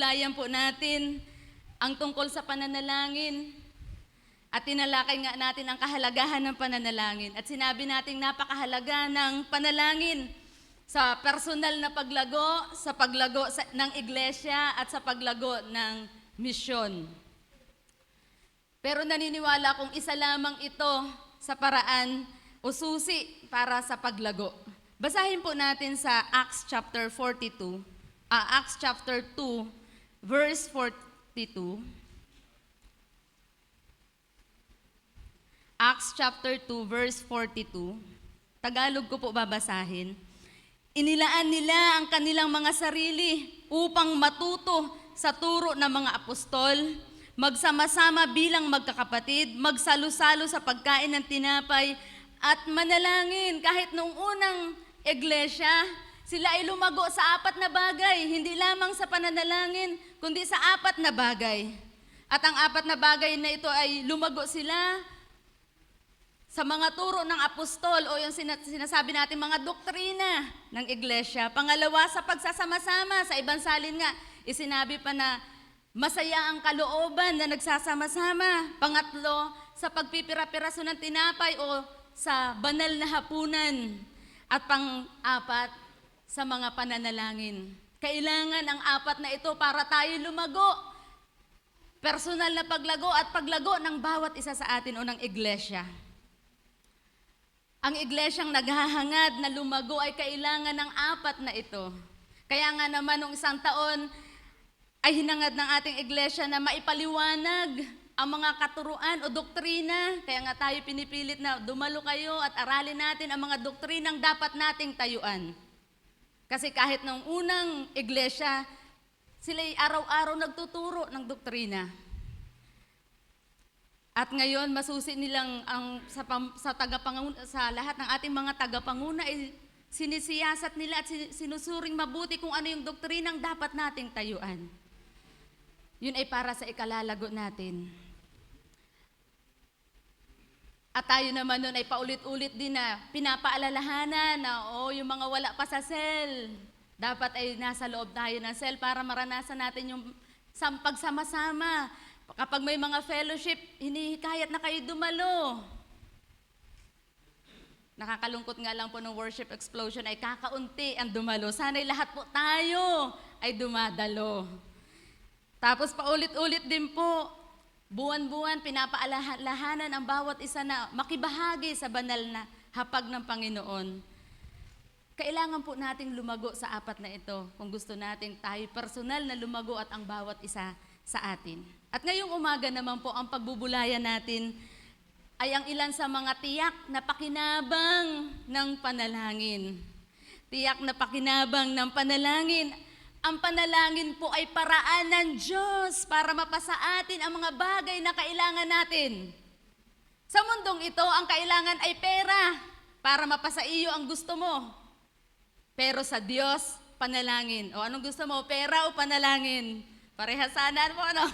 Pinagbubulayan po natin ang tungkol sa pananalangin. At tinalakay nga natin ang kahalagahan ng pananalangin. At sinabi natin napakahalaga ng panalangin sa personal na paglago, sa paglago ng iglesia at sa paglago ng misyon. Pero naniniwala kong isa lamang ito sa paraan o susi para sa paglago. Basahin po natin sa Acts chapter 2, verse 42. Acts chapter 2, verse 42. Tagalog ko po babasahin. Inilaan nila ang kanilang mga sarili upang matuto sa turo ng mga apostol, magsama-sama bilang magkakapatid, magsalo-salo sa pagkain ng tinapay at manalangin. Kahit noong unang iglesia, sila ay lumago sa 4 na bagay, hindi lamang sa pananalangin, kundi sa 4 na bagay. At ang 4 na bagay na ito ay lumago sila sa mga turo ng apostol o yung sinasabi natin mga doktrina ng iglesia. Pangalawa, sa pagsasama-sama. Sa ibang salin nga, isinabi pa na masaya ang kalooban na nagsasama-sama. Pangatlo, sa pagpipira-piraso ng tinapay o sa banal na hapunan. At pang-apat, sa mga pananalangin. Kailangan ang 4 na ito para tayo lumago. Personal na paglago at paglago ng bawat isa sa atin o ng iglesia. Ang iglesyang naghahangad na lumago ay kailangan ng 4 na ito. Kaya nga naman nung isang taon ay hinangad ng ating iglesia na maipaliwanag ang mga katuruan o doktrina. Kaya nga tayo pinipilit na dumalo kayo at aralin natin ang mga doktrinang dapat nating tayuan. Kasi kahit nung unang iglesia, sila'y araw-araw nagtuturo ng doktrina. At ngayon, masusi nilang sa lahat ng ating mga tagapanguna ay sinisiyasat nila at sinusuring mabuti kung ano yung doktrinang dapat nating tayuan. Yun ay para sa ikalalago natin. At tayo naman nun ay paulit-ulit din na pinapaalalahanan na yung mga wala pa sa cell, dapat ay nasa loob tayo ng cell para maranasan natin yung pagsama-sama. Kapag may mga fellowship, hinihikayat na kayo dumalo. Nakakalungkot nga lang po ng worship explosion ay kakaunti ang dumalo. Sana'y lahat po tayo ay dumadalo. Tapos paulit-ulit din po, buwan-buwan pinapaalalahanan ang bawat isa na makibahagi sa banal na hapag ng Panginoon. Kailangan po nating lumago sa 4 na ito kung gusto natin tayo personal na lumago at ang bawat isa sa atin. At ngayong umaga naman po ang pagbubulayan natin ay ang ilan sa mga tiyak na pakinabang ng panalangin. Tiyak na pakinabang ng panalangin. Ang panalangin po ay paraan ng Diyos para mapasa atin ang mga bagay na kailangan natin. Sa mundong ito, ang kailangan ay pera para mapasa iyo ang gusto mo. Pero sa Diyos, panalangin. O anong gusto mo, pera o panalangin? Parehasanan mo, ano?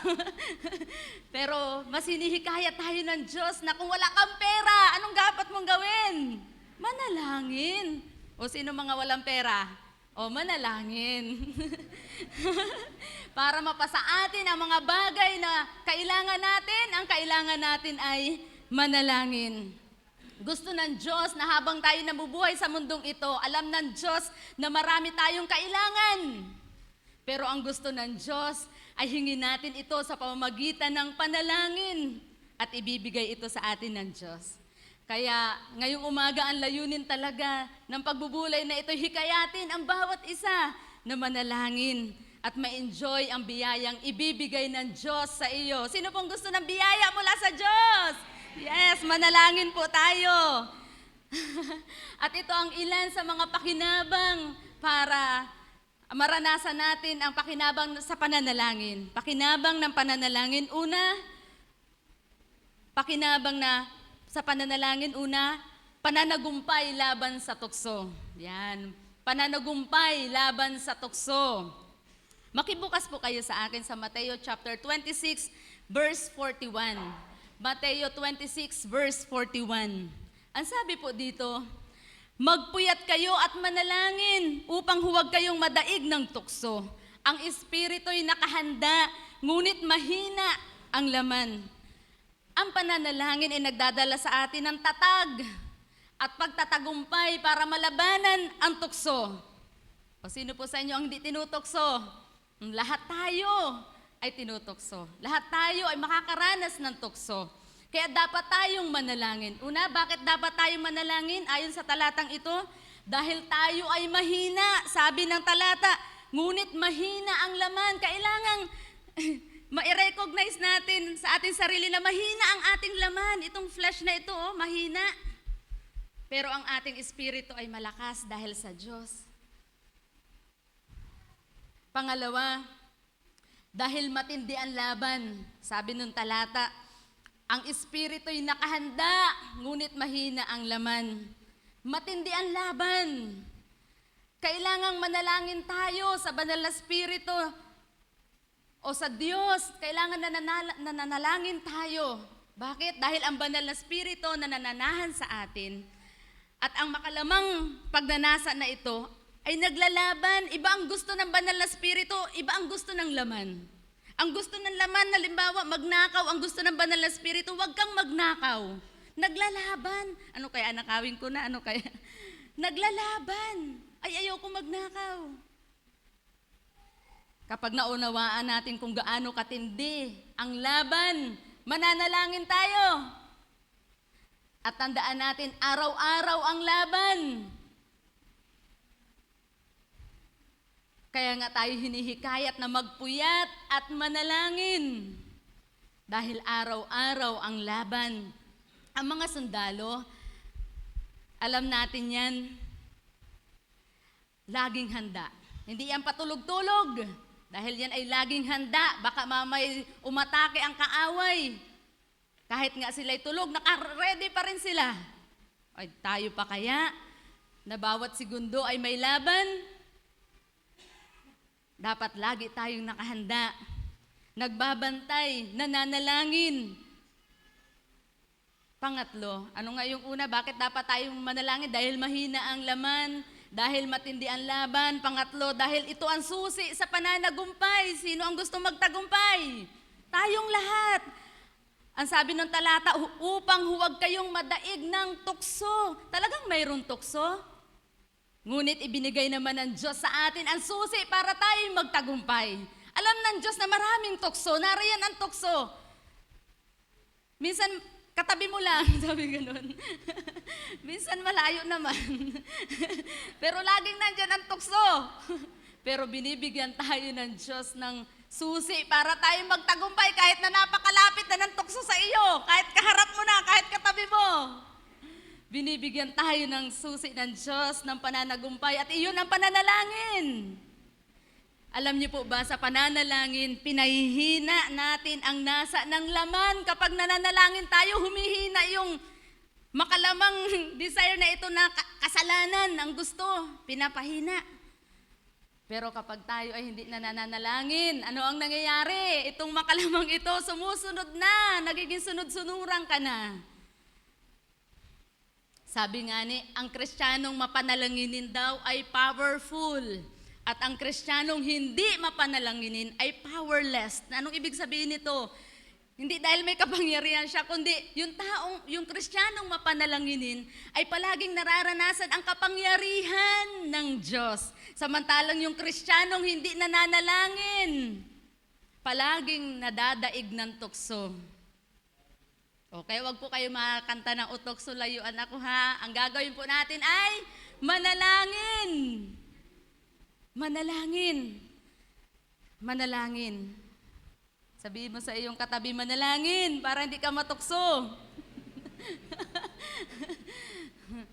Pero mas hinihikayat tayo ng Diyos na kung wala kang pera, anong dapat mong gawin? Manalangin. O sino mga walang pera? O manalangin. Para mapasa atin ang mga bagay na kailangan natin, ang kailangan natin ay manalangin. Gusto ng Diyos na habang tayo nabubuhay sa mundong ito, alam ng Diyos na marami tayong kailangan. Pero ang gusto ng Diyos ay hingin natin ito sa pamamagitan ng panalangin at ibibigay ito sa atin ng Diyos. Kaya ngayong umaga ang layunin talaga ng pagbubulay na ito, hikayatin ang bawat isa na manalangin at ma-enjoy ang biyayang ibibigay ng Diyos sa iyo. Sino pong gusto ng biyaya mula sa Diyos? Yes, manalangin po tayo. At ito ang ilan sa mga pakinabang para maranasan natin ang pakinabang sa pananalangin. Pakinabang ng pananalangin. Sa pananalangin, pananagumpay laban sa tukso. Yan. Pananagumpay laban sa tukso. Makibukas po kayo sa akin sa Mateo chapter 26, verse 41. Mateo 26, verse 41. Ang sabi po dito, magpuyat kayo at manalangin upang huwag kayong madaig ng tukso. Ang espiritu'y nakahanda, ngunit mahina ang laman. Ang pananalangin ay nagdadala sa atin ng tatag at pagtatagumpay para malabanan ang tukso. O sino po sa inyo ang hindi tinutokso? Lahat tayo ay tinutokso. Lahat tayo ay makakaranas ng tukso. Kaya dapat tayong manalangin. Una, bakit dapat tayong manalangin? Ayon sa talatang ito, dahil tayo ay mahina, sabi ng talata, ngunit mahina ang laman. Kailangang ma-recognize natin sa ating sarili na mahina ang ating laman. Itong flesh na ito, mahina. Pero ang ating espiritu ay malakas dahil sa Diyos. Pangalawa, dahil matindi ang laban, sabi ng talata, ang espiritu'y nakahanda, ngunit mahina ang laman. Matindi ang laban. Kailangang manalangin tayo sa banal na espiritu o sa Diyos. Kailangan nananalangin tayo. Bakit? Dahil ang banal na espiritu na nananahan sa atin at ang makalamang pagnanasa na ito ay naglalaban. Iba ang gusto ng banal na espiritu, iba ang gusto ng laman. Ang gusto ng laman, halimbawa, magnakaw. Ang gusto ng banal na espiritu, huwag kang magnakaw. Naglalaban. Ano kaya, nakawin ko na, ano kaya? Naglalaban. Ay, ayoko magnakaw. Kapag naunawaan natin kung gaano katindi ang laban, mananalangin tayo. At tandaan natin, araw-araw ang laban. Kaya nga tayo hinihikayat na magpuyat at manalangin. Dahil araw-araw ang laban. Ang mga sundalo, alam natin yan, laging handa. Hindi yan patulog-tulog. Dahil yan ay laging handa. Baka mamay umatake ang kaaway. Kahit nga sila'y tulog, naka-ready pa rin sila. Ay, tayo pa kaya na bawat segundo ay may laban? Dapat lagi tayong nakahanda, nagbabantay, nananalangin. Pangatlo, ano nga yung una? Bakit dapat tayong manalangin? Dahil mahina ang laman, dahil matindi ang laban. Pangatlo, dahil ito ang susi sa pananagumpay. Sino ang gusto magtagumpay? Tayong lahat. Ang sabi ng talata, upang huwag kayong madaig ng tukso. Talagang mayroong tukso? Ngunit ibinigay naman ng Diyos sa atin ang susi para tayo magtagumpay. Alam ng Diyos na maraming tukso, nariyan ang tukso. Minsan, katabi mo lang, sabi ganun. Minsan malayo naman. Pero laging nandyan ang tukso. Pero binibigyan tayo ng Diyos ng susi para tayo magtagumpay kahit na napakalapit na ng tukso sa iyo, kahit kaharap mo na, kahit katabi mo. Binibigyan tayo ng susi ng Diyos, ng pananagumpay, at iyon ang pananalangin. Alam niyo po ba, sa pananalangin, pinahihina natin ang nasa ng laman. Kapag nananalangin tayo, humihina yung makalamang desire na ito na kasalanan, ang gusto, pinapahina. Pero kapag tayo ay hindi nananalangin, ano ang nangyayari? Itong makalamang ito, sumusunod na, nagiging sunod-sunuran ka na. Sabi nga ni, ang Kristiyanong mapanalanginin daw ay powerful. At ang Kristiyanong hindi mapanalanginin ay powerless. Anong ibig sabihin nito? Hindi dahil may kapangyarihan siya, kundi yung Kristiyanong mapanalanginin ay palaging nararanasan ang kapangyarihan ng Diyos. Samantalang yung Kristiyanong hindi nananalangin, palaging nadadaig ng tukso. Okay, wag po kayo makakanta ng utok sulayuan ako ha. Ang gagawin po natin ay manalangin. Manalangin. Manalangin. Sabihin mo sa iyong katabi, manalangin para hindi ka matukso.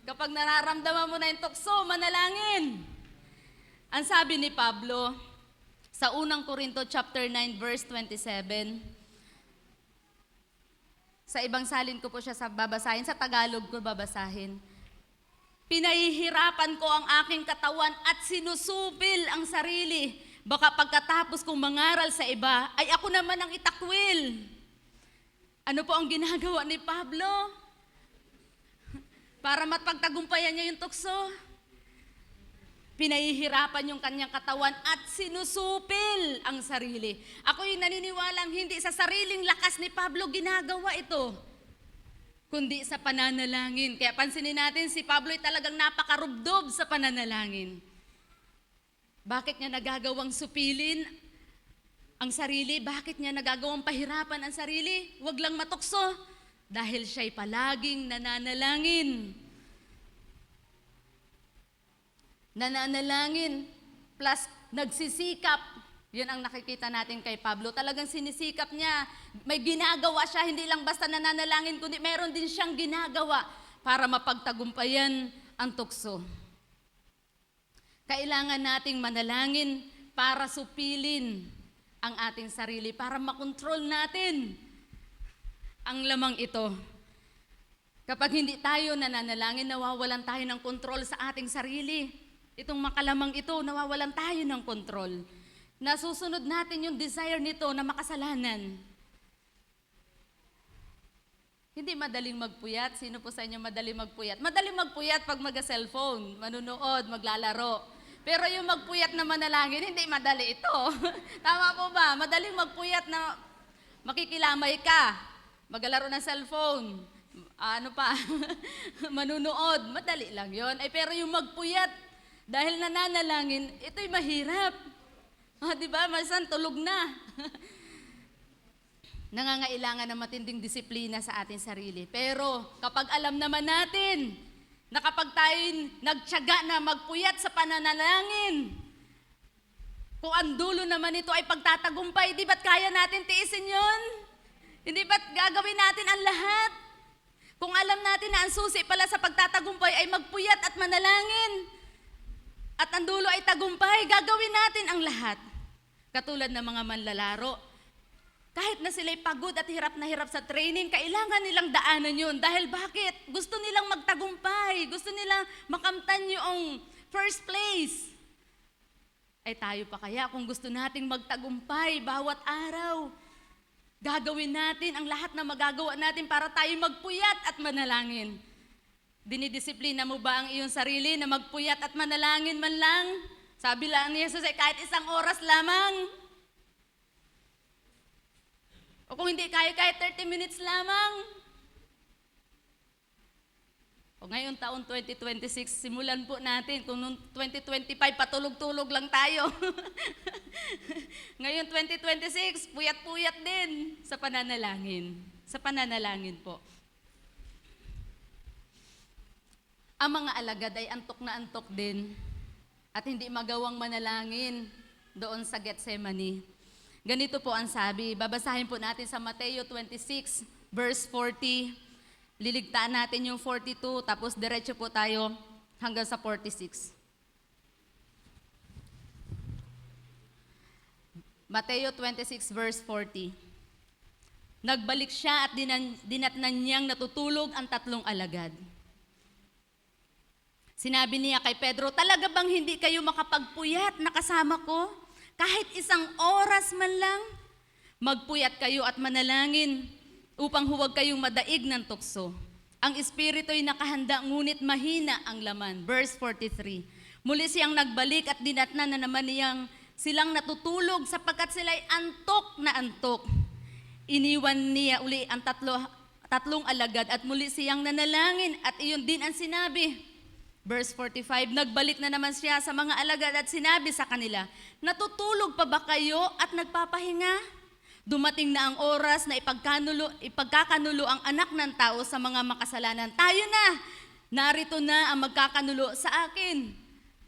Kapag nararamdaman mo na yung tukso, manalangin. Ang sabi ni Pablo sa unang Korinto chapter 9 verse 27, sa ibang salin ko po siya babasahin, sa Tagalog ko babasahin. Pinahihirapan ko ang aking katawan at sinusupil ang sarili. Baka pagkatapos kong mangaral sa iba, ay ako naman ang itakwil. Ano po ang ginagawa ni Pablo? Para mapagtagumpayan niya yung tukso. Pinahihirapan yung kanyang katawan at sinusupil ang sarili. Ako'y naniniwalang hindi sa sariling lakas ni Pablo ginagawa ito, kundi sa pananalangin. Kaya pansinin natin, si Pablo'y talagang napakarubdob sa pananalangin. Bakit niya nagagawang supilin ang sarili? Bakit niya nagagawang pahirapan ang sarili? Huwag lang matukso, dahil siya'y palaging nananalangin. Nananalangin plus nagsisikap. Yun ang nakikita natin kay Pablo. Talagang sinisikap niya. May ginagawa siya, hindi lang basta nananalangin, kundi meron din siyang ginagawa para mapagtagumpayan ang tukso. Kailangan nating manalangin para supilin ang ating sarili, para makontrol natin ang lamang ito. Kapag hindi tayo nananalangin, nawawalan tayo ng kontrol sa ating sarili. Itong makalamang ito, nawawalan tayo ng kontrol. Nasusunod natin yung desire nito na makasalanan. Hindi madaling magpuyat. Sino po sa inyo madaling magpuyat? Madaling magpuyat pag mag-cellphone, manunood, maglalaro. Pero yung magpuyat na manalangin, hindi madali ito. Tama po ba? Madaling magpuyat na makikilamay ka, maglalaro ng cellphone, manunood, madali lang yon. Pero yung magpuyat, dahil nananalangin, ito'y mahirap. Di ba? Masan tulog na. Nangangailangan ng matinding disiplina sa ating sarili. Pero kapag alam naman natin na kapag tayo nagtiyaga na magpuyat sa pananalangin, kung ang dulo naman ito ay pagtatagumpay, di ba't kaya natin tiisin yun? Hindi ba't gagawin natin ang lahat? Kung alam natin na ang susi pala sa pagtatagumpay ay magpuyat at manalangin, at ang dulo ay tagumpay, gagawin natin ang lahat. Katulad ng mga manlalaro. Kahit na sila'y pagod at hirap na hirap sa training, kailangan nilang daanan yun. Dahil bakit? Gusto nilang magtagumpay. Gusto nilang makamtan yung first place. Ay tayo pa kaya kung gusto nating magtagumpay bawat araw? Gagawin natin ang lahat na magagawa natin para tayo magpuyat at manalangin. Dinidisiplina mo ba ang iyong sarili na magpuyat at manalangin man lang? Sabi lang ni Jesus ay kahit 1 oras lamang. O kung hindi kaya, kahit 30 minutes lamang. O ngayon taon 2026, simulan po natin. Kung noong 2025, patulog-tulog lang tayo. Ngayon 2026, puyat-puyat din sa pananalangin. Sa pananalangin po. Ang mga alagad ay antok na antok din at hindi magawang manalangin doon sa Getsemani. Ganito po ang sabi, babasahin po natin sa Mateo 26, verse 40. Liligtaan natin yung 42, tapos diretso po tayo hanggang sa 46. Mateo 26, verse 40. Nagbalik siya at dinatnan niyang natutulog ang 3 alagad. Sinabi niya kay Pedro, talaga bang hindi kayo makapagpuyat na kasama ko? Kahit 1 oras man lang, magpuyat kayo at manalangin upang huwag kayong madaig ng tukso. Ang espiritu'y nakahanda, ngunit mahina ang laman. Verse 43. Muli siyang nagbalik at dinatnan na naman silang natutulog sapagkat sila'y antok na antok. Iniwan niya uli ang 3 alagad at muli siyang nanalangin at iyon din ang sinabi. Verse 45, nagbalik na naman siya sa mga alagad at sinabi sa kanila, natutulog pa ba kayo at nagpapahinga? Dumating na ang oras na ipagkakanulo ang anak ng tao sa mga makasalanan. Tayo na! Narito na ang magkakanulo sa akin.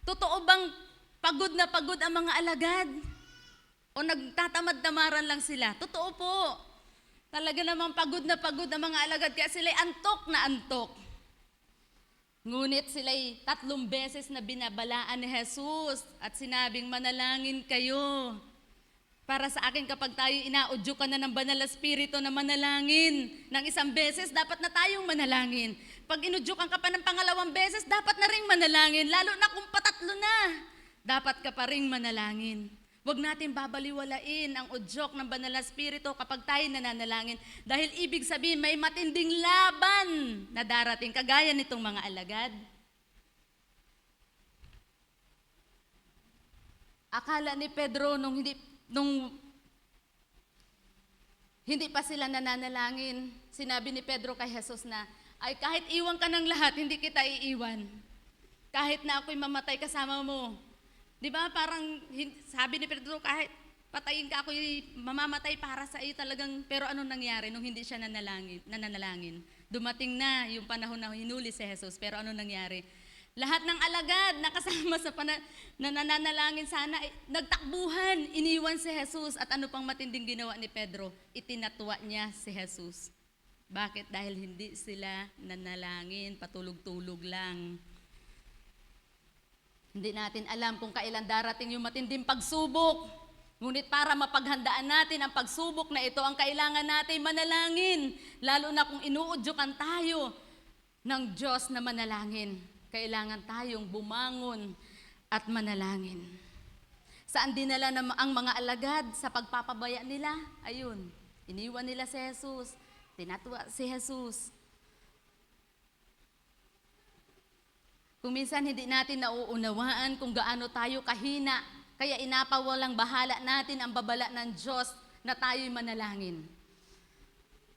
Totoo bang pagod na pagod ang mga alagad? O nagtatamad-tamaran lang sila? Totoo po. Talaga namang pagod na pagod ang mga alagad kaya sila'y antok na antok. Ngunit sila'y 3 beses na binabalaan ni Jesus at sinabing, manalangin kayo. Para sa akin, kapag tayo inaudyo ka na ng Banal na Espiritu na manalangin ng 1 beses, dapat na tayong manalangin. Pag inudyukan ka pa ng 2 beses, dapat na ring manalangin. Lalo na kung 3 na, dapat ka pa ring manalangin. Huwag natin babaliwalain ang udyok ng Banal na Espiritu kapag tayo nananalangin. Dahil ibig sabihin, may matinding laban na darating, kagaya nitong mga alagad. Akala ni Pedro nung hindi pa sila nananalangin, sinabi ni Pedro kay Jesus na, ay kahit iwan ka ng lahat, hindi kita iiwan. Kahit na ako'y mamatay kasama mo. Di ba parang sabi ni Pedro, kahit patayin ka, ako'y mamamatay para sa iyo talagang. Pero anong nangyari nung hindi siya nananalangin? Dumating na yung panahon na hinuli si Jesus, pero anong nangyari? Lahat ng alagad na kasama sa nananalangin sana, nagtakbuhan, iniwan si Jesus. At ano pang matinding ginawa ni Pedro? Itinatwa niya si Jesus. Bakit? Dahil hindi sila nanalangin, patulog-tulog lang. Hindi natin alam kung kailan darating yung matinding pagsubok. Ngunit para mapaghandaan natin ang pagsubok na ito, ang kailangan natin manalangin. Lalo na kung inuudyukan tayo ng Diyos na manalangin. Kailangan tayong bumangon at manalangin. Saan dinala ang mga alagad sa pagpapabaya nila? Ayun, iniwan nila si Jesus, tinatwa si Jesus. Kung minsan hindi natin nauunawaan kung gaano tayo kahina, kaya inapawalang bahala natin ang babala ng Diyos na tayo'y manalangin.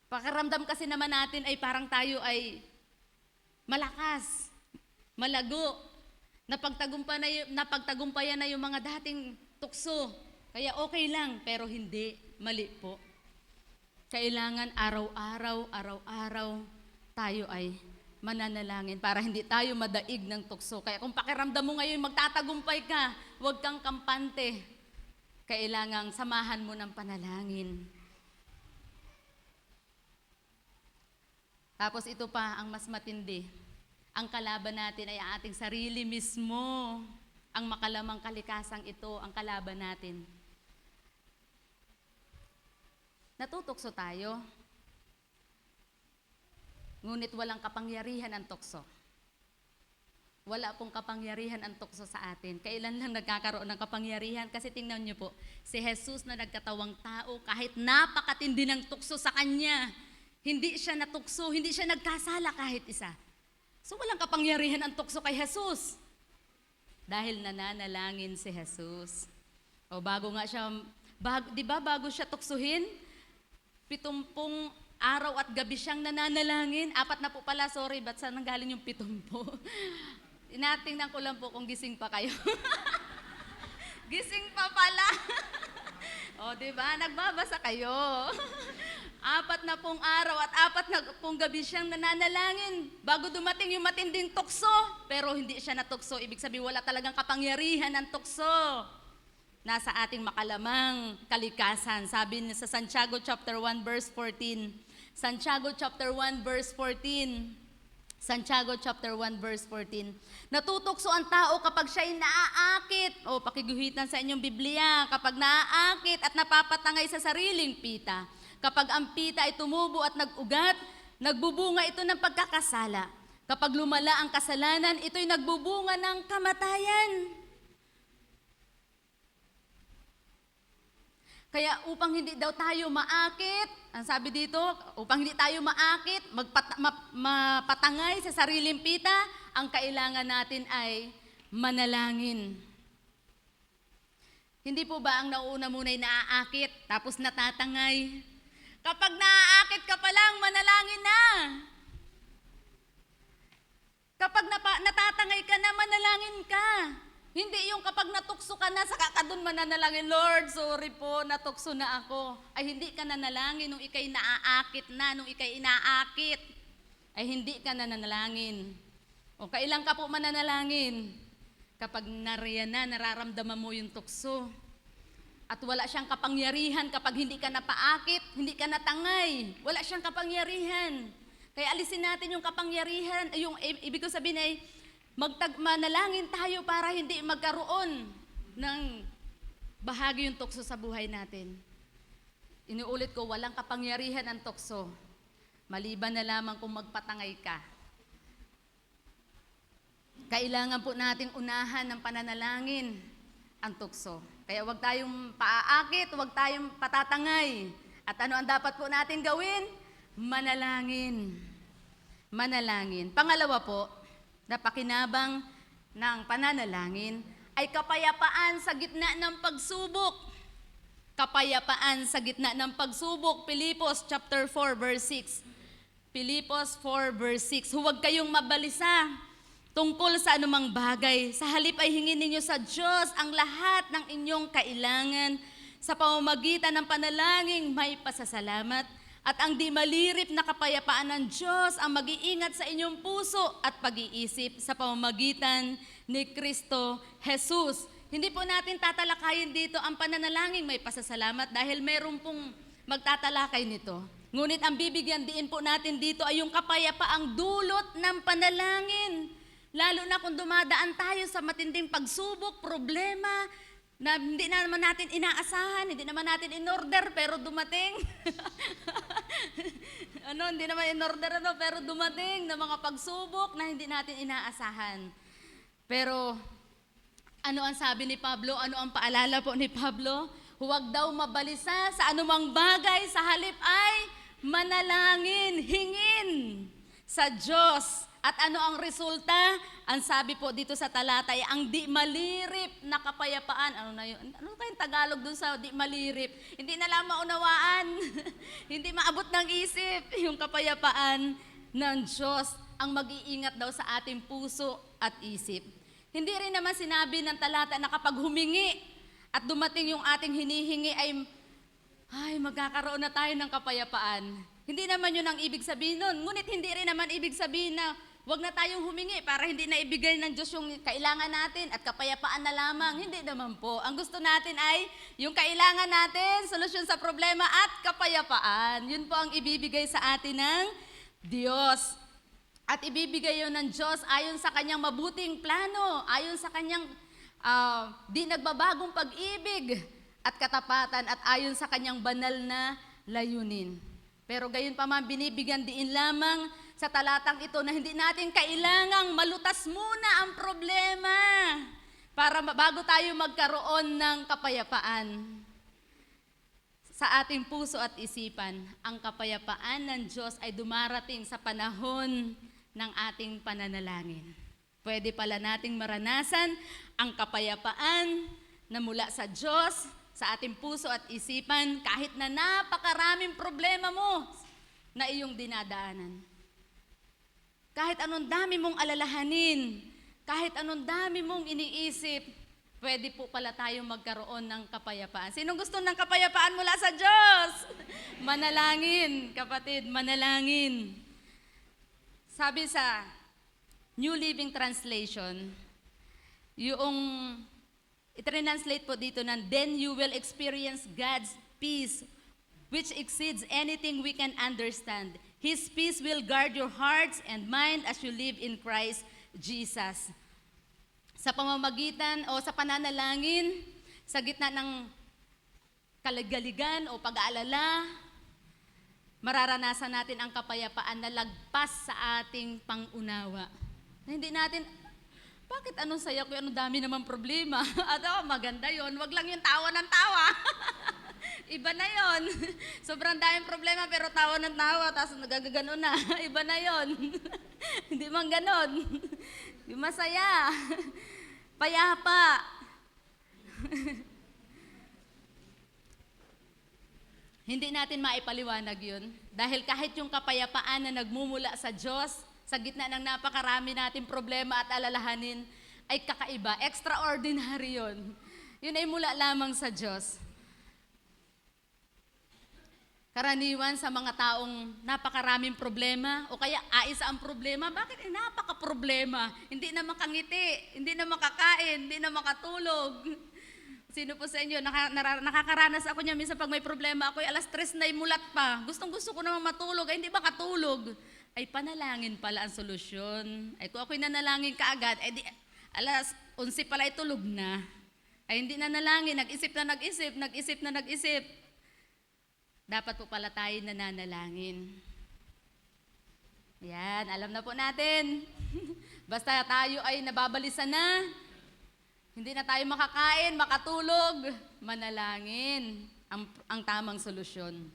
Pakiramdam kasi naman natin ay parang tayo ay malakas, malago, napagtagumpayan na yung mga dating tukso. Kaya okay lang, pero hindi, mali po. Kailangan araw-araw tayo ay mananalangin para hindi tayo madaig ng tukso. Kaya kung pakiramdam mo ngayon magtatagumpay ka, huwag kang kampante. Kailangang samahan mo ng panalangin. Tapos ito pa ang mas matindi. Ang kalaban natin ay ang ating sarili mismo. Ang makalamang kalikasang ito ang kalaban natin. Natutukso tayo. Ngunit walang kapangyarihan ang tukso. Wala pong kapangyarihan ang tukso sa atin. Kailan lang nagkakaroon ng kapangyarihan? Kasi tingnan niyo po, si Jesus na nagkatawang tao, kahit napakatindi ng tukso sa kanya, hindi siya natukso, hindi siya nagkasala kahit isa. So walang kapangyarihan ang tukso kay Jesus. Dahil nananalangin si Jesus. O bago siya tuksuhin, 70 araw at gabi siyang nananalangin. 4 na po pala, sorry, ba't saan nanggaling yung 70? Inatingnan ko lang po kung gising pa kayo. Gising pa pala. O, diba? Nagbabasa kayo. 4 na pong araw at 4 na pong gabi siyang nananalangin bago dumating yung matinding tukso. Pero hindi siya natukso. Ibig sabihin, wala talagang kapangyarihan ng tukso. Nasa ating makalamang kalikasan. Sabi niya sa Santiago chapter 1 verse 14. Santiago chapter 1 verse 14. Santiago chapter 1 verse 14. Natutukso ang tao kapag siya'y naaakit. O pakiguhitan sa inyong Biblia. Kapag naaakit at napapatangay sa sariling pita. Kapag ang pita ay tumubo at nag-ugat, nagbubunga ito ng pagkakasala. Kapag lumala ang kasalanan, ito'y nagbubunga ng kamatayan. Kaya upang hindi daw tayo maakit, ang sabi dito, upang hindi tayo maakit, mapatangay sa sariling pita, ang kailangan natin ay manalangin. Hindi po ba ang nauuna muna'y naaakit, tapos natatangay? Kapag naaakit ka pa lang, manalangin na. Kapag natatangay ka na, manalangin ka. Hindi yung kapag natukso ka na, saka ka dun mananalangin, Lord, sorry po, natukso na ako. Ay hindi ka nanalangin nung ikay naaakit na, nung ikay inaakit. Ay hindi ka nananalangin. O kailan ka po mananalangin? Kapag nariyan na, nararamdaman mo yung tukso. At wala siyang kapangyarihan kapag hindi ka napaakit, hindi ka natangay. Wala siyang kapangyarihan. Kaya alisin natin yung kapangyarihan, yung ibig ko sabihin ay, manalangin tayo para hindi magkaroon ng bahagi yung tukso sa buhay natin. Inuulit ko, walang kapangyarihan ang tukso. Maliban na lamang kung magpatangay ka. Kailangan po nating unahan ng pananalangin ang tukso. Kaya huwag tayong paaakit, huwag tayong patatangay. At ano ang dapat po natin gawin? Manalangin. Manalangin. Pangalawa po, na pakinabang ng pananalangin ay kapayapaan sa gitna ng pagsubok. Kapayapaan sa gitna ng pagsubok. Pilipos chapter 4 verse 6. Pilipos 4 verse 6. Huwag kayong mabalisa tungkol sa anumang bagay. Sa halip ay hingin ninyo sa Diyos ang lahat ng inyong kailangan sa pamamagitan ng panalangin may pasasalamat. At ang di malirip na kapayapaan ng Diyos ang mag-iingat sa inyong puso at pag-iisip sa pamamagitan ni Kristo Jesus. Hindi po natin tatalakayin dito ang pananalangin may pasasalamat dahil meron pong magtatalakay nito. Ngunit ang bibigyan diin po natin dito ay yung kapayapaang dulot ng panalangin. Lalo na kung dumadaan tayo sa matinding pagsubok, problema, na hindi na naman natin inaasahan, hindi naman natin in-order, pero dumating. Hindi naman in-order, pero dumating na mga pagsubok na hindi natin inaasahan. Pero, ano ang sabi ni Pablo? Ano ang paalala po ni Pablo? Huwag daw mabalisa sa anumang bagay, sa halip ay manalangin, hingin sa Diyos. At ano ang resulta? Ang sabi po dito sa talata ay ang di malirip na kapayapaan. Ano na yun? Ano kayong Tagalog dun sa di malirip? Hindi na lang maunawaan. Hindi maabot ng isip yung kapayapaan ng Diyos ang mag-iingat daw sa ating puso at isip. Hindi rin naman sinabi ng talata na kapag humingi at dumating yung ating hinihingi ay magkakaroon na tayo ng kapayapaan. Hindi naman yun ang ibig sabihin nun. Ngunit hindi rin naman ibig sabihin na huwag na tayong humingi para hindi na ibigay ng Diyos yung kailangan natin at kapayapaan na lamang. Hindi naman po. Ang gusto natin ay yung kailangan natin, solusyon sa problema at kapayapaan. Yun po ang ibibigay sa atin ng Diyos. At ibibigay yun ng Diyos ayon sa kanyang mabuting plano, ayon sa kanyang di nagbabagong pag-ibig at katapatan at ayon sa kanyang banal na layunin. Pero gayon pa man, binibigyan diin lamang sa talatang ito na hindi natin kailangang malutas muna ang problema para bago tayo magkaroon ng kapayapaan. Sa ating puso at isipan, ang kapayapaan ng Diyos ay dumarating sa panahon ng ating pananalangin. Pwede pala nating maranasan ang kapayapaan na mula sa Diyos, sa ating puso at isipan, kahit na napakaraming problema mo na iyong dinadaanan. Kahit anong dami mong alalahanin, kahit anong dami mong iniisip, pwede po pala tayong magkaroon ng kapayapaan. Sinong gusto ng kapayapaan mula sa Diyos? Manalangin, kapatid, manalangin. Sabi sa New Living Translation, yung i-translate po dito ng, then you will experience God's peace, which exceeds anything we can understand. His peace will guard your hearts and mind as you live in Christ Jesus. Sa pamamagitan o sa pananalangin, sa gitna ng kaligaligan o pag-aalala, mararanasan natin ang kapayapaan na lagpas sa ating pangunawa. Na hindi natin, bakit anong saya ko, anong dami naman problema? At maganda yon, wag lang yung tawa ng tawa. Iba na yon. Sobrang daming problema pero tawa ng tawa, tapos nagagano na. Iba na yon. Hindi man ganon. Yung masaya. Payapa. Hindi natin maipaliwanag yun. Dahil kahit yung kapayapaan na nagmumula sa Diyos, sa gitna ng napakarami nating problema at alalahanin, ay kakaiba, extraordinary yun. Yun ay mula lamang sa Diyos. Karaniwan sa mga taong napakaraming problema, o kaya aisa ang problema, bakit napaka-problema? Hindi na makangiti, hindi na makakain, hindi na makatulog. Sino po sa inyo, nakakaranas ako niya, minsan pag may problema ako, alas 3 na mulat pa. Gustong-gusto ko naman matulog, ay hindi ba katulog? Ay panalangin pala ang solusyon. Ay kung ako'y nanalangin kaagad, ay di, alas 11 pala ay tulog na. Ay hindi na nalangin, nag-isip na nag-isip, nag-isip na nag-isip. Dapat po pala tayo nananalangin. Yan, alam na po natin. Basta tayo ay nababalisa na, hindi na tayo makakain, makatulog, manalangin ang tamang solusyon.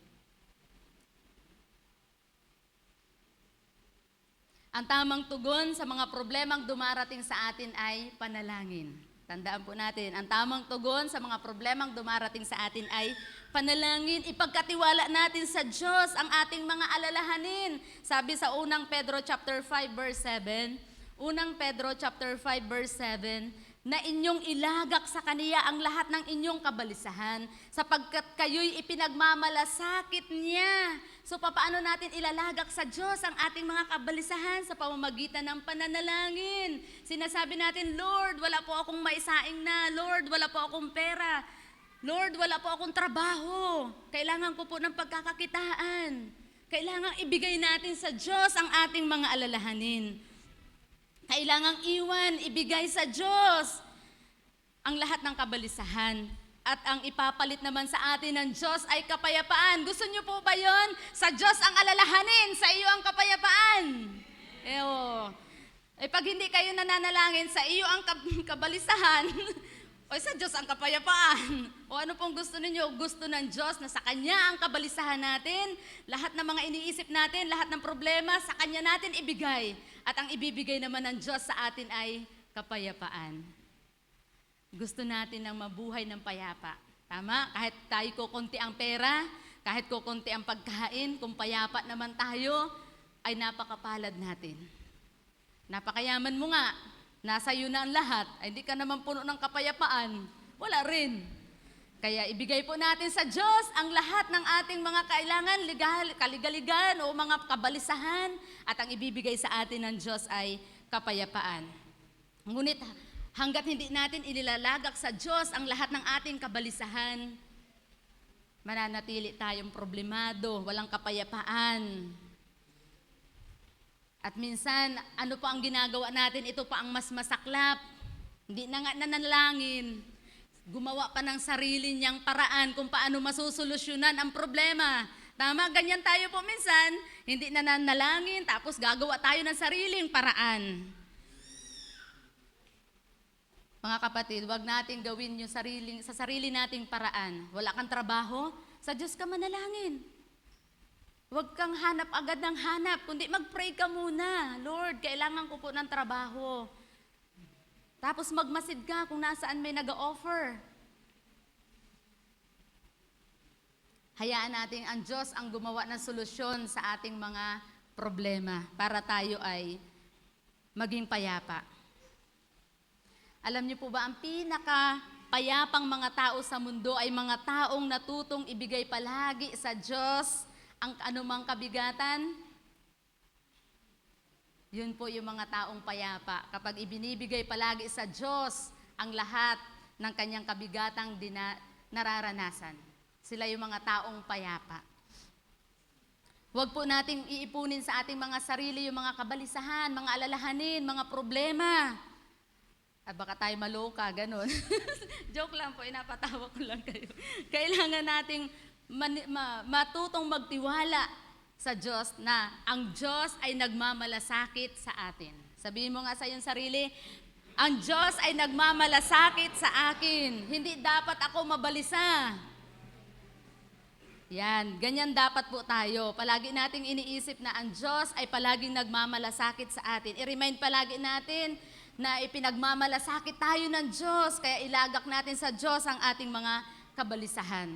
Ang tamang tugon sa mga problemang dumarating sa atin ay panalangin. Tandaan po natin, ang tamang tugon sa mga problemang dumarating sa atin ay panalangin. Ipagkatiwala natin sa Diyos ang ating mga alalahanin. Sabi sa unang Pedro chapter 5 verse 7, unang Pedro chapter 5 verse 7, na inyong ilagak sa Kaniya ang lahat ng inyong kabalisahan sapagkat kayo'y ipinagmamalasakit niya. So paano natin ilalagak sa Diyos ang ating mga kabalisahan? Sa pamamagitan ng pananalangin. Sinasabi natin, Lord, wala po akong maisaing na. Lord, wala po akong pera. Lord, wala po akong trabaho. Kailangan ko po ng pagkakakitaan. Kailangan ibigay natin sa Diyos ang ating mga alalahanin. Kailangang ibigay sa Diyos ang lahat ng kabalisahan. At ang ipapalit naman sa atin ng Diyos ay kapayapaan. Gusto niyo po ba yon? Sa Diyos ang alalahanin, sa iyo ang kapayapaan. Pag hindi kayo nananalangin, sa iyo ang kabalisahan, o sa Diyos ang kapayapaan. O ano pong gusto ninyo? Gusto ng Diyos na sa Kanya ang kabalisahan natin, lahat ng mga iniisip natin, lahat ng problema, sa Kanya natin ibigay. At ang ibibigay naman ng Diyos sa atin ay kapayapaan. Gusto natin ng mabuhay ng payapa. Tama? Kahit tayo kukunti ang pera, kahit kukunti ang pagkain, kung payapa naman tayo, ay napakapalad natin. Napakayaman mo nga, nasa iyo na ang lahat, ay hindi ka naman puno ng kapayapaan, wala rin. Kaya ibigay po natin sa Diyos ang lahat ng ating mga kailangan, kaligaligan o mga kabalisahan, at ang ibibigay sa atin ng Diyos ay kapayapaan. Ngunit hanggat hindi natin inilalagak sa Diyos ang lahat ng ating kabalisahan, mananatili tayong problemado, walang kapayapaan. At minsan, ano pa ang ginagawa natin? Ito pa ang mas masaklap. Hindi na nga nanalangin. Gumawa pa ng sarili niyang paraan kung paano masusolusyonan ang problema. Tama, ganyan tayo po minsan. Hindi na nanalangin, tapos gagawa tayo ng sariling paraan. Mga kapatid, wag natin gawin yung sa sarili nating paraan. Wala kang trabaho, sa Diyos ka manalangin. Huwag kang hanap agad ng hanap, kundi mag-pray ka muna. Lord, kailangan ko po ng trabaho. Tapos magmasid ka kung nasaan may nag-offer. Hayaan natin ang Diyos ang gumawa ng solusyon sa ating mga problema para tayo ay maging payapa. Alam niyo po ba, ang pinaka-payapang mga tao sa mundo ay mga taong natutong ibigay palagi sa Diyos ang anumang kabigatan. Yun po yung mga taong payapa. Kapag ibinibigay palagi sa Diyos ang lahat ng kanyang kabigatang nararanasan. Sila yung mga taong payapa. Huwag po nating iipunin sa ating mga sarili yung mga kabalisahan, mga alalahanin, mga problema. At baka tayo maloka, ganun. Joke lang po, inapatawa ko lang kayo. Kailangan nating matutong magtiwala sa Diyos na ang Diyos ay nagmamalasakit sa atin. Sabihin mo nga sa iyong sarili, ang Diyos ay nagmamalasakit sa akin. Hindi dapat ako mabalisa. Yan, ganyan dapat po tayo. Palagi nating iniisip na ang Diyos ay palaging nagmamalasakit sa atin. I-remind palagi natin na ipinagmamalasakit tayo ng Diyos, kaya ilagak natin sa Diyos ang ating mga kabalisahan.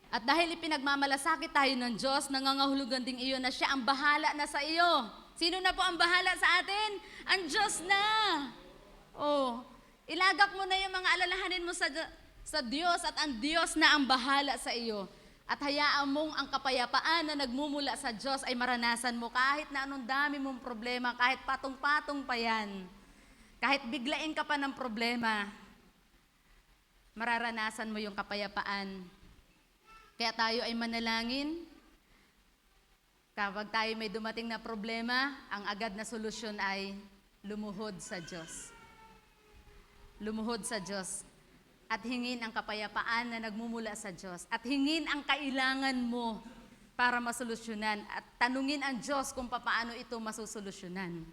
At dahil ipinagmamalasakit tayo ng Diyos, nangangahulugan ding iyon na siya ang bahala na sa iyo. Sino na po ang bahala sa atin? Ang Diyos na. Ilagak mo na yung mga alalahanin mo sa Diyos at ang Diyos na ang bahala sa iyo. At hayaan mong ang kapayapaan na nagmumula sa Diyos ay maranasan mo kahit na anong dami mong problema, kahit patong-patong pa yan. Kahit biglain ka pa ng problema, mararanasan mo yung kapayapaan. Kaya tayo ay manalangin. Kapag tayo may dumating na problema, ang agad na solusyon ay lumuhod sa Diyos. Lumuhod sa Diyos. At hingin ang kapayapaan na nagmumula sa Diyos. At hingin ang kailangan mo para masolusyonan. At tanungin ang Diyos kung paano ito masusolusyonan.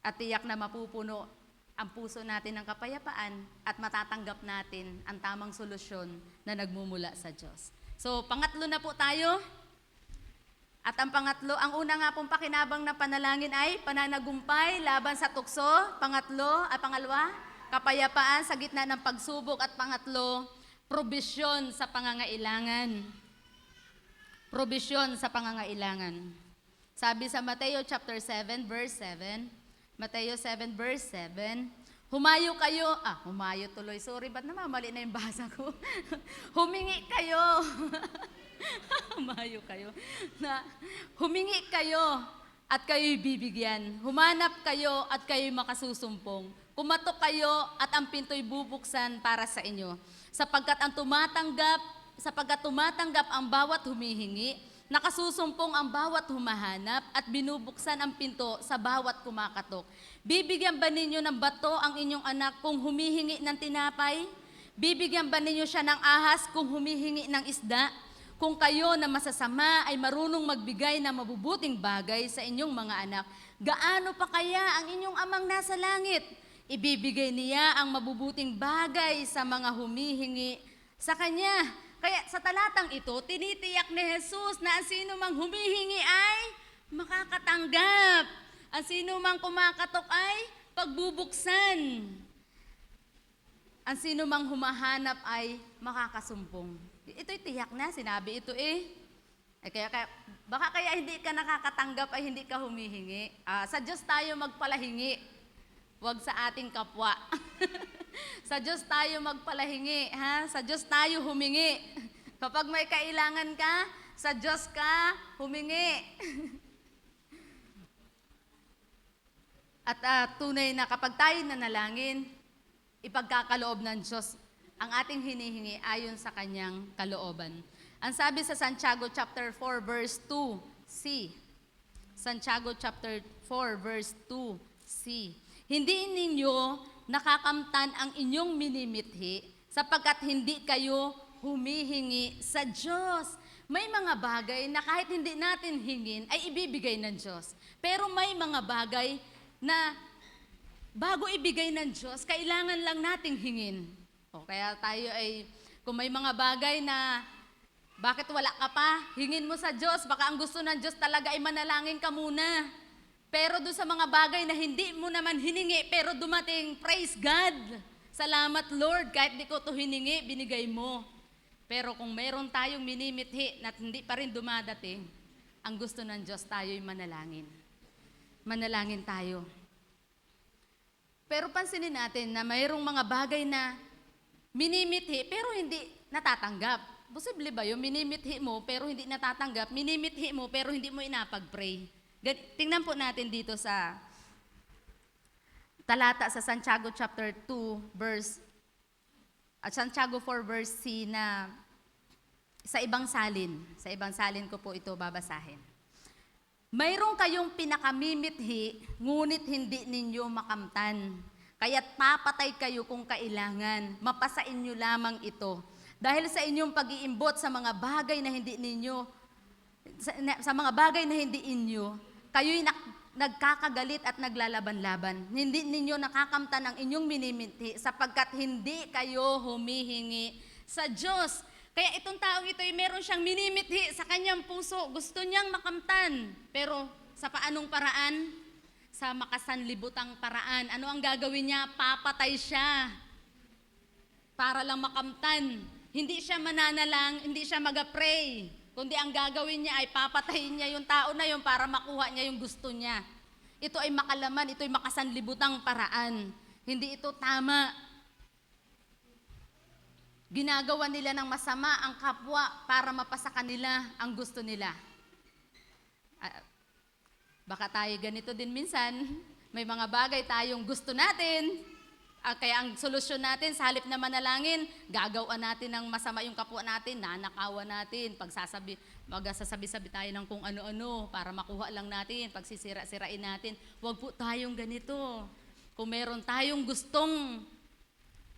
At tiyak na mapupuno ang puso natin ng kapayapaan at matatanggap natin ang tamang solusyon na nagmumula sa Diyos. So, pangatlo na po tayo. At ang pangatlo, ang una nga pong pakinabang na panalangin ay pananagumpay laban sa tukso. Pangalawa, kapayapaan sa gitna ng pagsubok. At pangatlo, probisyon sa pangangailangan. Probisyon sa pangangailangan. Sabi sa Mateo chapter 7, verse 7, Mateo 7, verse 7, humayo kayo, humayo tuloy, sorry, ba't namamali na yung basa ko? Humingi kayo. Humayo kayo. Humingi kayo at kayo'y bibigyan. Humanap kayo at kayo'y makasusumpong. Kumatok kayo at ang pinto'y bubuksan para sa inyo. Sapagkat tumatanggap ang bawat humihingi, nakasusumpong ang bawat humahanap at binubuksan ang pinto sa bawat kumakatok. Bibigyan ba ninyo ng bato ang inyong anak kung humihingi ng tinapay? Bibigyan ba ninyo siya ng ahas kung humihingi ng isda? Kung kayo na masasama ay marunong magbigay ng mabubuting bagay sa inyong mga anak, gaano pa kaya ang inyong amang nasa langit? Ibibigay niya ang mabubuting bagay sa mga humihingi sa Kanya. Kaya sa talatang ito, tinitiyak ni Jesus na ang sino mang humihingi ay makakatanggap. Ang sino mang kumakatok ay pagbubuksan. Ang sino mang humahanap ay makakasumpong. Ito'y tiyak na, sinabi ito baka kaya hindi ka nakakatanggap ay hindi ka humihingi. Sa Diyos tayo magpalahingi, huwag sa ating kapwa. Sa Diyos tayo magpalahingi, ha? Sa Diyos tayo humingi. Kapag may kailangan ka, sa Diyos ka humingi. At tunay na kapag tayo nanalangin, ipagkakaloob ng Diyos ang ating hinihingi ayon sa Kanyang kalooban. Ang sabi sa Santiago chapter 4 verse 2c. Santiago chapter 4 verse 2c. Hindi ninyo nakakamtan ang inyong minimithi sapagkat hindi kayo humihingi sa Diyos. May mga bagay na kahit hindi natin hingin ay ibibigay ng Diyos. Pero may mga bagay na bago ibigay ng Diyos, kailangan lang nating hingin. Kaya tayo ay, kung may mga bagay na bakit wala ka pa, hingin mo sa Diyos. Baka ang gusto ng Diyos talaga ay manalangin ka muna. Pero doon sa mga bagay na hindi mo naman hiningi, pero dumating, praise God. Salamat Lord, kahit di ko to hiningi, binigay mo. Pero kung mayroon tayong minimithi na hindi pa rin dumadating, ang gusto ng Diyos tayo'y manalangin. Manalangin tayo. Pero pansinin natin na mayroong mga bagay na minimithi pero hindi natatanggap. Posible ba yun? Minimithi mo pero hindi natatanggap. Minimithi mo pero hindi mo inapag-pray. Tingnan po natin dito sa talata sa Santiago chapter 2 verse at Santiago 4 verse C na sa ibang salin ko po ito babasahin. Mayroon kayong pinakamimithi ngunit hindi ninyo makamtan. Kaya't papatay kayo kung kailangan. Mapasain nyo lamang ito. Dahil sa inyong pag-iimbot sa mga bagay na hindi ninyo, sa mga bagay na hindi inyo, kayo'y nagkakagalit at naglalaban-laban. Hindi ninyo nakakamtan ang inyong minimithi sapagkat hindi kayo humihingi sa Diyos. Kaya itong taong ito ay meron siyang minimithi sa kanyang puso. Gusto niyang makamtan. Pero sa paanong paraan? Sa makasanlibutang paraan. Ano ang gagawin niya? Papatay siya. Para lang makamtan. Hindi siya mananalang, hindi siya mag-pray. Kundi ang gagawin niya ay papatayin niya yung tao na yun para makuha niya yung gusto niya. Ito ay makalaman, ito ay makasanlibutang paraan. Hindi ito tama. Ginagawa nila ng masama ang kapwa para mapasa kanila ang gusto nila. Baka tayo ganito din minsan, may mga bagay tayong gusto natin, kaya ang solusyon natin sa halip na manalangin, gagawa natin ng masama yung kapwa natin, nanakawan natin, magsasabi-sabi tayo ng kung ano-ano para makuha lang natin, pagsisira-sirain natin. Huwag po tayong ganito. Kung meron tayong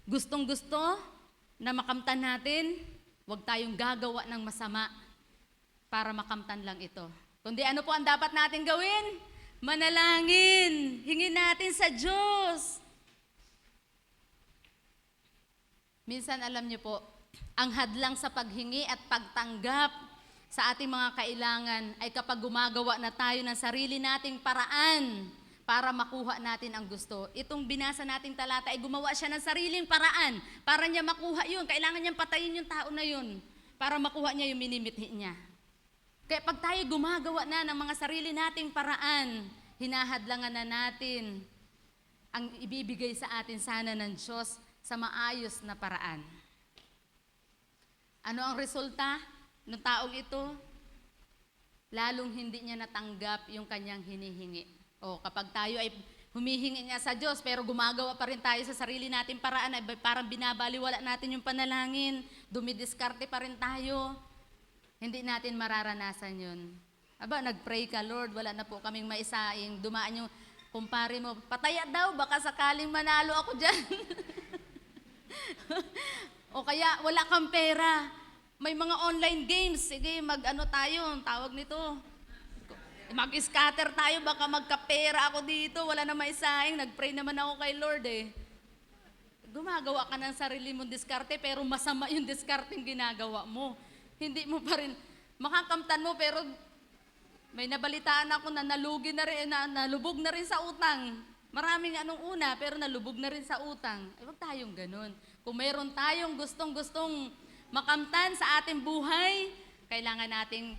gustong-gusto na makamtan natin, huwag tayong gagawa ng masama para makamtan lang ito. Kundi ano po ang dapat natin gawin? Manalangin. Hingin natin sa Diyos. Minsan alam niyo po, ang hadlang sa paghingi at pagtanggap sa ating mga kailangan ay kapag gumagawa na tayo ng sarili nating paraan para makuha natin ang gusto. Itong binasa nating talata ay gumawa siya ng sariling paraan para niya makuha yun. Kailangan niyang patayin yung tao na yun para makuha niya yung minimithi niya. Kaya pag tayo gumagawa na ng mga sarili nating paraan, hinahadlangan na natin ang ibibigay sa atin sana ng Diyos sa maayos na paraan. Ano ang resulta ng taong ito? Lalong hindi niya natanggap yung kanyang hinihingi. O kapag tayo ay humihingi nga sa Diyos pero gumagawa pa rin tayo sa sarili nating paraan, ay parang binabaliwala natin yung panalangin, dumidiskarte pa rin tayo, hindi natin mararanasan yun. Aba, nag-pray ka, Lord, wala na po kaming maisaing, dumaan yung kumpare mo, pataya daw, baka sakaling manalo ako dyan. O kaya, wala kang pera. May mga online games. Sige, mag-ano tayo, tawag nito. Mag-scatter tayo, baka magkapera ako dito. Wala na maisaing. Nag-pray naman ako kay Lord eh. Gumagawa ka ng sarili mong diskarte, pero masama yung diskarteng ginagawa mo. Hindi mo pa rin, makakamtan mo, pero may nabalitaan ako na nalugi na rin, nalubog na rin sa utang. Maraming anong una, pero nalubog na rin sa utang. Eh, wag tayong ganun. Kung mayroon tayong gustong makamtan sa ating buhay, kailangan nating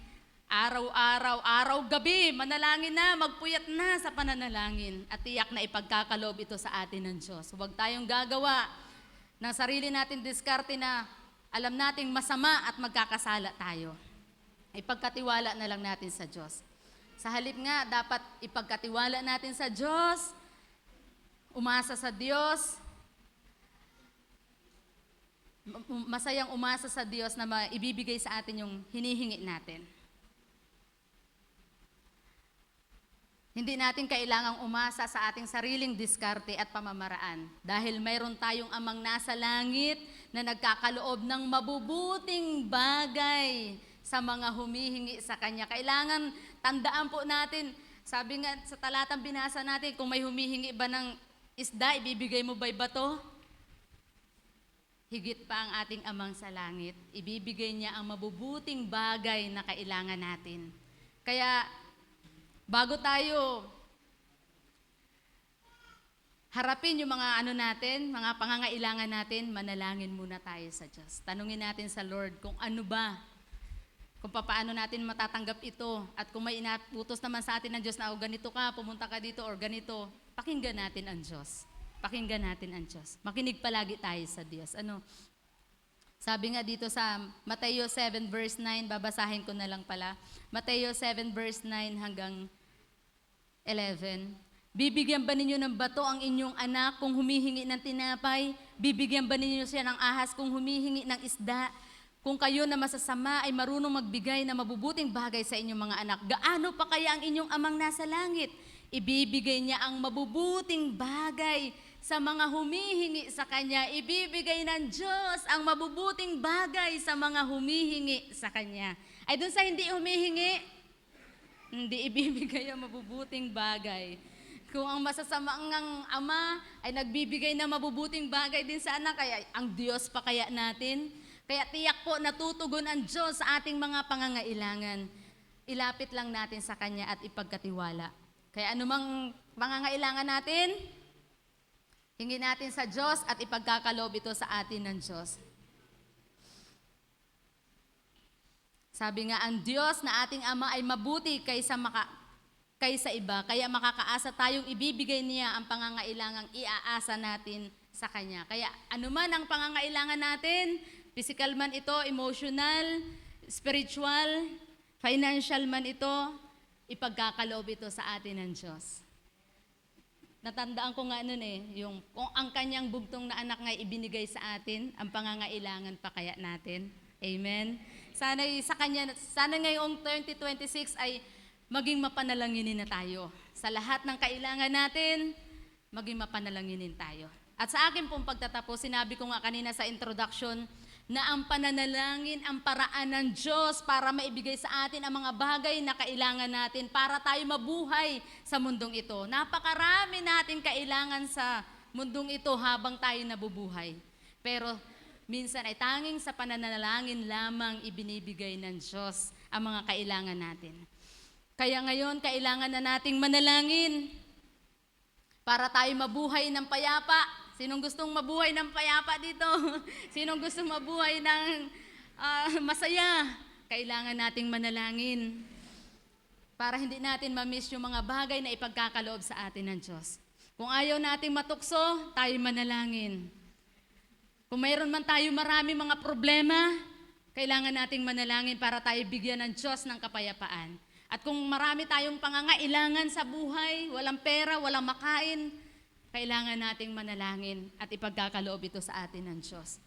araw-gabi, manalangin na, magpuyat na sa pananalangin at tiyak na ipagkakaloob ito sa atin ng Diyos. Huwag tayong gagawa ng sarili natin diskarte na alam nating masama at magkakasala tayo. Ipagkatiwala na lang natin sa Diyos. Sa halip nga, dapat ipagkatiwala natin sa Diyos, umasa sa Diyos, masayang umasa sa Diyos na ibibigay sa atin yung hinihingi natin. Hindi natin kailangang umasa sa ating sariling diskarte at pamamaraan dahil mayroon tayong amang nasa langit na nagkakaloob ng mabubuting bagay sa mga humihingi sa Kanya. Kailangan tandaan po natin, sabi nga sa talatang binasa natin, kung may humihingi ba ng isda, ibibigay mo ba'y bato? Higit pa ang ating amang sa langit, ibibigay niya ang mabubuting bagay na kailangan natin. Kaya, bago tayo harapin yung mga mga pangangailangan natin, manalangin muna tayo sa Diyos. Tanungin natin sa Lord kung ano ba, kung paano natin matatanggap ito. At kung may inaputos naman sa atin ng Diyos na ganito ka, pumunta ka dito or ganito, pakinggan natin ang Diyos. Pakinggan natin ang Diyos. Makinig palagi tayo sa Diyos. Sabi nga dito sa Mateo 7 verse 9, babasahin ko na lang pala. Mateo 7 verse 9 hanggang 11. Bibigyan ba ninyo ng bato ang inyong anak kung humihingi ng tinapay? Bibigyan ba ninyo siya ng ahas kung humihingi ng isda? Kung kayo na masasama ay marunong magbigay na mabubuting bagay sa inyong mga anak, gaano pa kaya ang inyong amang nasa langit? Ibibigay niya ang mabubuting bagay sa mga humihingi sa Kanya. Ibibigay ng Diyos ang mabubuting bagay sa mga humihingi sa Kanya. Ay dun sa hindi humihingi, hindi ibibigay ang mabubuting bagay. Kung ang masasamang ama ay nagbibigay ng mabubuting bagay din sa anak, kaya ang Diyos pa kaya natin? Kaya tiyak po natutugon ang Diyos sa ating mga pangangailangan. Ilapit lang natin sa Kanya at ipagkatiwala. Kaya anumang pangangailangan natin, hingin natin sa Diyos at ipagkakaloob ito sa atin ng Diyos. Sabi nga, ang Diyos na ating Ama ay mabuti kaysa iba, kaya makakaasa tayong ibibigay niya ang pangangailangang iaasa natin sa Kanya. Kaya anuman ang pangangailangan natin, physical man ito, emotional, spiritual, financial man ito, ipagkakaloob ito sa atin ng Diyos. Natandaan ko nga nun yung kung ang kanyang bugtong na anak nga ibinigay sa atin, ang pangangailangan pa kaya natin. Amen? Sana ngayong 2026 ay maging mapanalanginin na tayo. Sa lahat ng kailangan natin, maging mapanalanginin tayo. At sa akin pong pagtatapos, sinabi ko nga kanina sa introduction, na ang pananalangin ang paraan ng Diyos para maibigay sa atin ang mga bagay na kailangan natin para tayo mabuhay sa mundong ito. Napakarami natin kailangan sa mundong ito habang tayo nabubuhay. Pero minsan ay tanging sa pananalangin lamang ibinibigay ng Diyos ang mga kailangan natin. Kaya ngayon, kailangan na nating manalangin para tayo mabuhay ng payapa. Sinong gustong mabuhay ng payapa dito? Sinong gustong mabuhay ng masaya? Kailangan nating manalangin para hindi natin ma-miss yung mga bagay na ipagkakaloob sa atin ng Diyos. Kung ayaw nating matukso, tayo manalangin. Kung mayroon man tayo marami mga problema, kailangan nating manalangin para tayo bigyan ng Diyos ng kapayapaan. At kung marami tayong pangangailangan sa buhay, walang pera, walang makain, kailangan nating manalangin at ipagkakaloob ito sa atin ng Diyos.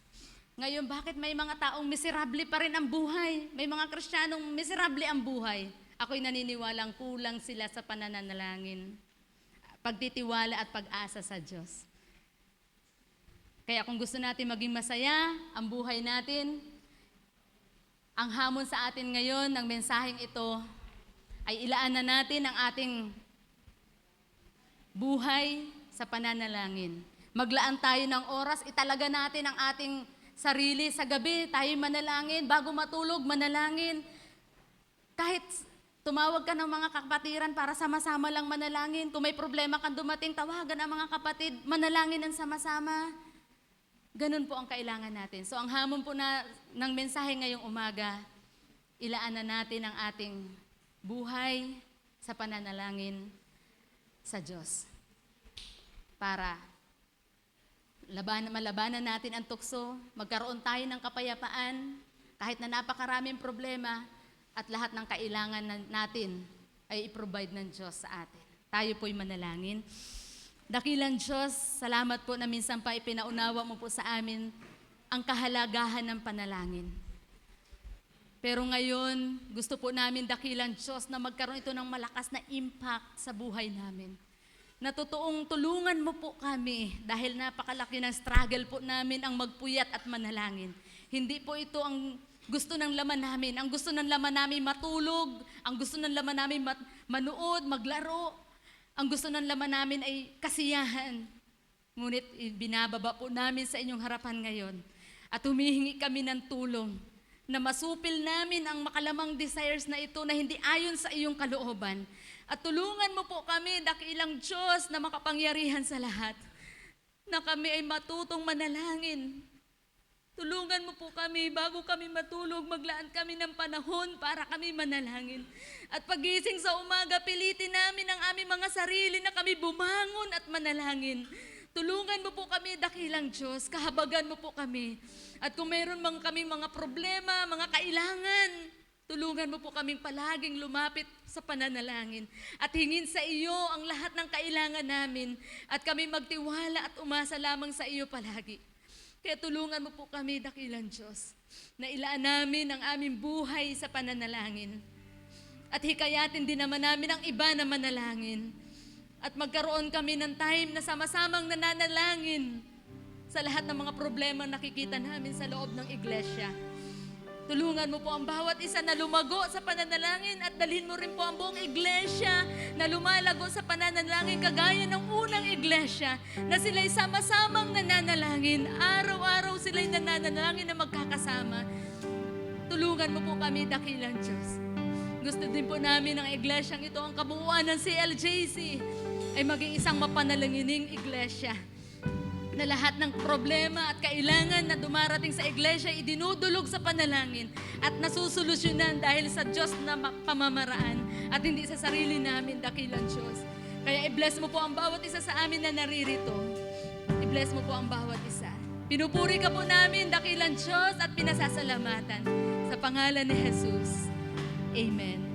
Ngayon, bakit may mga taong miserable pa rin ang buhay? May mga Kristiyanong miserable ang buhay. Ako'y naniniwalang kulang sila sa pananalangin, pagtitiwala at pag-asa sa Diyos. Kaya kung gusto natin maging masaya ang buhay natin, ang hamon sa atin ngayon ng mensaheng ito ay ilaan na natin ang ating buhay sa pananalangin. Maglaan tayo ng oras, italaga natin ang ating sarili sa gabi, tayo manalangin, bago matulog, manalangin. Kahit tumawag ka ng mga kapatiran para sama-sama lang manalangin. Kung may problema kang dumating, tawagan ang mga kapatid, manalangin ng sama-sama. Ganun po ang kailangan natin. So ang hamon po ng mensahe ngayong umaga, ilaan na natin ang ating buhay sa pananalangin sa Diyos. Para malabanan natin ang tukso, magkaroon tayo ng kapayapaan, kahit na napakaraming problema, at lahat ng kailangan natin ay i-provide ng Diyos sa atin. Tayo po'y manalangin. Dakilang Diyos, salamat po na minsan pa ipinaunawa mo po sa amin ang kahalagahan ng panalangin. Pero ngayon, gusto po namin, dakilang Diyos, na magkaroon ito ng malakas na impact sa buhay namin. Na totoong tulungan mo po kami dahil napakalaki ng struggle po namin ang magpuyat at manalangin. Hindi po ito ang gusto ng laman namin. Ang gusto ng laman namin matulog, ang gusto ng laman namin manood, maglaro. Ang gusto ng laman namin ay kasiyahan. Ngunit binababa po namin sa inyong harapan ngayon at humihingi kami ng tulong na masupil namin ang makalamang desires na ito na hindi ayon sa iyong kalooban. At tulungan mo po kami, dakilang Diyos na makapangyarihan sa lahat, na kami ay matutong manalangin. Tulungan mo po kami, bago kami matulog, maglaan kami ng panahon para kami manalangin. At pagising sa umaga, pilitin namin ang aming mga sarili na kami bumangon at manalangin. Tulungan mo po kami, dakilang Diyos, kahabagan mo po kami. At kung mayroon mang kami mga problema, mga kailangan, tulungan mo po kaming palaging lumapit sa pananalangin. At hingin sa iyo ang lahat ng kailangan namin. At kami magtiwala at umasa lamang sa iyo palagi. Kaya tulungan mo po kami, dakilang Diyos, na ilaan namin ang aming buhay sa pananalangin. At hikayatin din naman namin ang iba na manalangin. At magkaroon kami ng time na sama-samang nananalangin sa lahat ng mga problema nakikita namin sa loob ng iglesia. Tulungan mo po ang bawat isa na lumago sa pananalangin at dalhin mo rin po ang buong iglesia na lumalago sa pananalangin kagaya ng unang iglesia na sila'y sama-samang nananalangin. Araw-araw sila'y nananalangin na magkakasama. Tulungan mo po kami, dakilang Diyos. Gusto din po namin ang iglesyang ito, ang kabuuan ng CLJC, ay maging isang mapanalangining iglesia na lahat ng problema at kailangan na dumarating sa iglesia idinudulog sa panalangin at nasusolusyonan dahil sa Diyos na pamamaraan at hindi sa sarili namin, dakilang Diyos. Kaya i-bless mo po ang bawat isa sa amin na naririto. I-bless mo po ang bawat isa. Pinupuri ka po namin, dakilang Diyos, at pinasasalamatan sa pangalan ni Jesus. Amen.